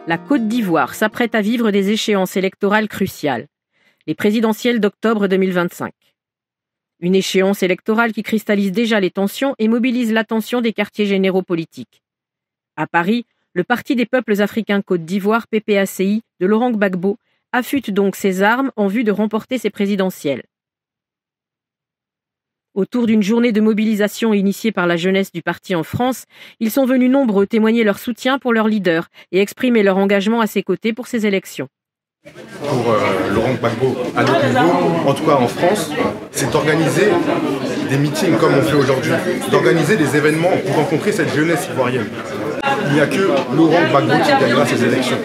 La Côte d'Ivoire s'apprête à vivre des échéances électorales cruciales. Les présidentielles d'octobre 2025. Une échéance électorale qui cristallise déjà les tensions et mobilise l'attention des quartiers généraux politiques. À Paris, le Parti des peuples africains Côte d'Ivoire, PPACI, de Laurent Gbagbo, affûte donc ses armes en vue de remporter ces présidentielles. Autour d'une journée de mobilisation initiée par la jeunesse du parti en France, ils sont venus nombreux témoigner leur soutien pour leur leader et exprimer leur engagement à ses côtés pour ces élections. Pour Laurent Gbagbo, à notre niveau, en tout cas en France, c'est d'organiser des meetings comme on fait aujourd'hui, d'organiser des événements pour rencontrer cette jeunesse ivoirienne. Il n'y a que Laurent Gbagbo qui gagnera ces élections.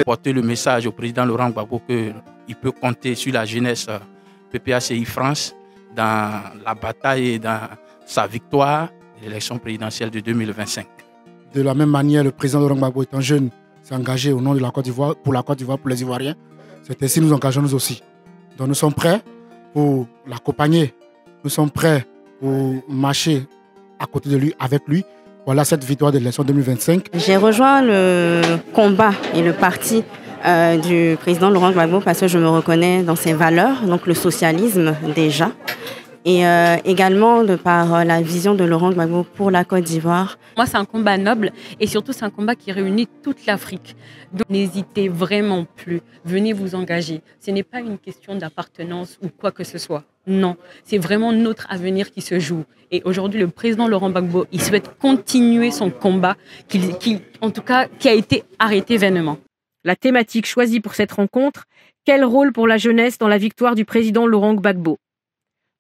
Porter le message au président Laurent Gbagbo qu'il peut compter sur la jeunesse PPACI France dans la bataille et dans sa victoire de l'élection présidentielle de 2025. De la même manière, le président Laurent Gbagbo étant jeune, s'est engagé au nom de la Côte d'Ivoire, pour les Ivoiriens. C'est ainsi que nous engageons nous aussi. Donc nous sommes prêts pour l'accompagner. Nous sommes prêts pour marcher à côté de lui, avec lui. Voilà cette victoire de l'élection 2025. J'ai rejoint le combat et le parti du président Laurent Gbagbo parce que je me reconnais dans ses valeurs, donc le socialisme déjà, et également de par la vision de Laurent Gbagbo pour la Côte d'Ivoire. Moi, c'est un combat noble et surtout, c'est un combat qui réunit toute l'Afrique. Donc, n'hésitez vraiment plus. Venez vous engager. Ce n'est pas une question d'appartenance ou quoi que ce soit. Non, c'est vraiment notre avenir qui se joue. Et aujourd'hui, le président Laurent Gbagbo, il souhaite continuer son combat, qui a été arrêté vainement. La thématique choisie pour cette rencontre, quel rôle pour la jeunesse dans la victoire du président Laurent Gbagbo?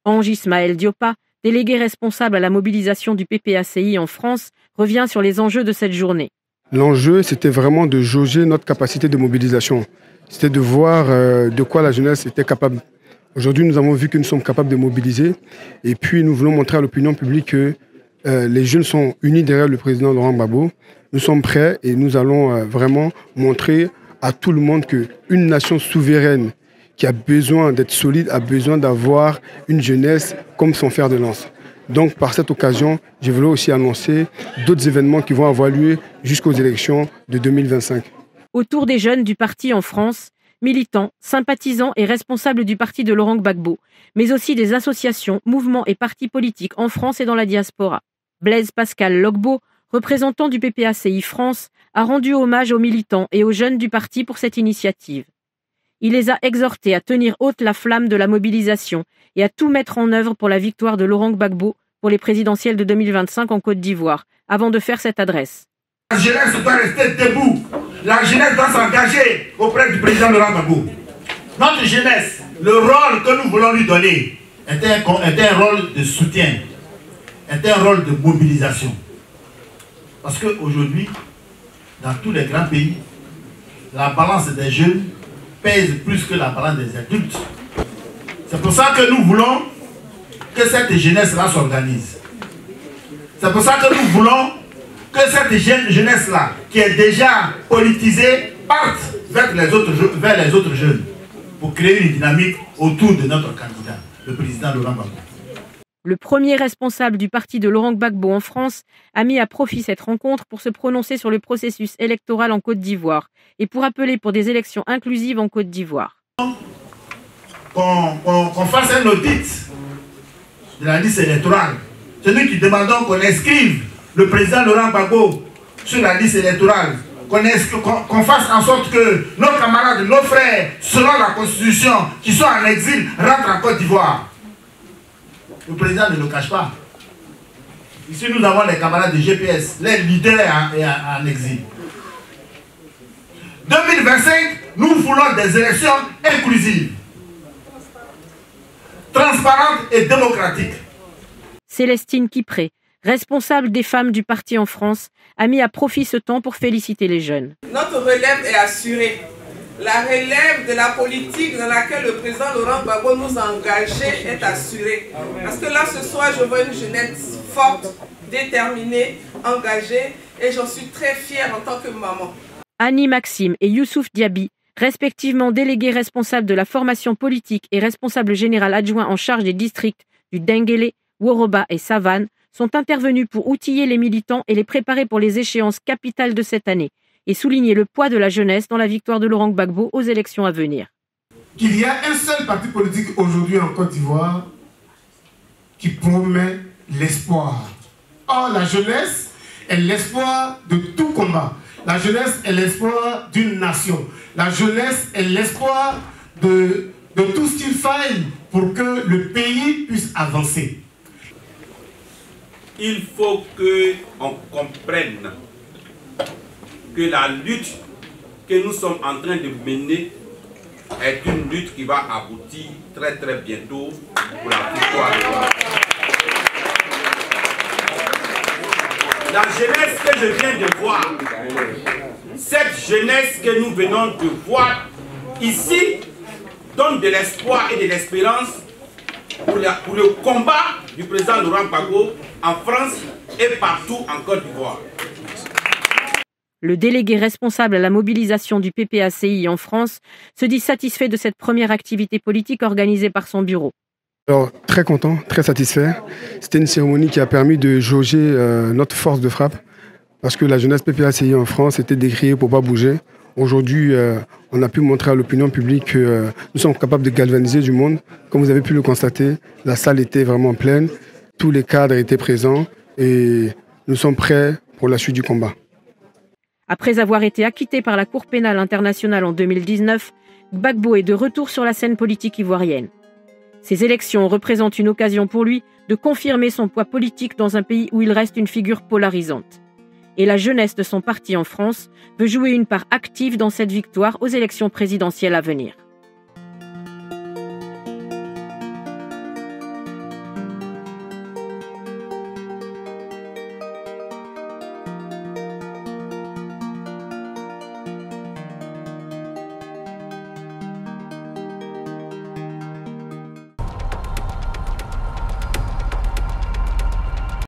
Ange Ismaël Diopa, délégué responsable à la mobilisation du PPACI en France, revient sur les enjeux de cette journée. L'enjeu, c'était vraiment de jauger notre capacité de mobilisation. C'était de voir de quoi la jeunesse était capable. Aujourd'hui, nous avons vu que nous sommes capables de mobiliser. Et puis, nous voulons montrer à l'opinion publique que les jeunes sont unis derrière le président Laurent Gbagbo. Nous sommes prêts et nous allons vraiment montrer à tout le monde qu'une nation souveraine qui a besoin d'être solide, a besoin d'avoir une jeunesse comme son fer de lance. Donc, par cette occasion, je voulais aussi annoncer d'autres événements qui vont avoir lieu jusqu'aux élections de 2025. Autour des jeunes du parti en France, militants, sympathisants et responsables du parti de Laurent Gbagbo, mais aussi des associations, mouvements et partis politiques en France et dans la diaspora. Blaise Pascal Logbo, représentant du PPACI France, a rendu hommage aux militants et aux jeunes du parti pour cette initiative. Il les a exhortés à tenir haute la flamme de la mobilisation et à tout mettre en œuvre pour la victoire de Laurent Gbagbo pour les présidentielles de 2025 en Côte d'Ivoire, avant de faire cette adresse. La jeunesse doit rester debout. La jeunesse doit s'engager auprès du président Laurent Gbagbo. Notre jeunesse, le rôle que nous voulons lui donner est un rôle de soutien, est un rôle de mobilisation. Parce qu'aujourd'hui, dans tous les grands pays, la balance des jeunes pèse plus que la balance des adultes. C'est pour ça que nous voulons que cette jeunesse-là s'organise. C'est pour ça que nous voulons que cette jeunesse-là, qui est déjà politisée, parte vers les autres jeunes pour créer une dynamique autour de notre candidat, le président Laurent Gbagbo. Le premier responsable du parti de Laurent Gbagbo en France a mis à profit cette rencontre pour se prononcer sur le processus électoral en Côte d'Ivoire et pour appeler pour des élections inclusives en Côte d'Ivoire. Qu'on fasse un audit de la liste électorale. C'est nous qui demandons qu'on inscrive le président Laurent Gbagbo sur la liste électorale. Qu'on fasse en sorte que nos camarades, nos frères, selon la Constitution, qui sont en exil, rentrent en Côte d'Ivoire. Le président ne le cache pas. Ici, nous avons les camarades de GPS, les leaders en exil. 2025, nous voulons des élections inclusives, transparentes et démocratiques. Célestine Kipré, responsable des femmes du parti en France, a mis à profit ce temps pour féliciter les jeunes. Notre relève est assurée. La relève de la politique dans laquelle le président Laurent Gbagbo nous a engagés est assurée. Parce que là, ce soir, je vois une jeunesse forte, déterminée, engagée, et j'en suis très fière en tant que maman. Annie Maxime et Youssouf Diaby, respectivement délégués responsables de la formation politique et responsable général adjoint en charge des districts du Denguélé, Woroba et Savane, sont intervenus pour outiller les militants et les préparer pour les échéances capitales de cette année et souligné le poids de la jeunesse dans la victoire de Laurent Gbagbo aux élections à venir. Qu'il y a un seul parti politique aujourd'hui en Côte d'Ivoire qui promet l'espoir. Or, la jeunesse est l'espoir de tout combat. La jeunesse est l'espoir d'une nation. La jeunesse est l'espoir de tout ce qu'il faille pour que le pays puisse avancer. Il faut qu'on comprenne que la lutte que nous sommes en train de mener est une lutte qui va aboutir très très bientôt pour la victoire. La jeunesse que je viens de voir, cette jeunesse que nous venons de voir ici, donne de l'espoir et de l'espérance pour le combat du président Laurent Gbagbo en France et partout en Côte d'Ivoire. Le délégué responsable à la mobilisation du PPACI en France se dit satisfait de cette première activité politique organisée par son bureau. Alors, très content, très satisfait. C'était une cérémonie qui a permis de jauger notre force de frappe parce que la jeunesse PPACI en France était décriée pour ne pas bouger. Aujourd'hui, on a pu montrer à l'opinion publique que nous sommes capables de galvaniser du monde. Comme vous avez pu le constater, la salle était vraiment pleine, tous les cadres étaient présents et nous sommes prêts pour la suite du combat. Après avoir été acquitté par la Cour pénale internationale en 2019, Gbagbo est de retour sur la scène politique ivoirienne. Ces élections représentent une occasion pour lui de confirmer son poids politique dans un pays où il reste une figure polarisante. Et la jeunesse de son parti en France veut jouer une part active dans cette victoire aux élections présidentielles à venir.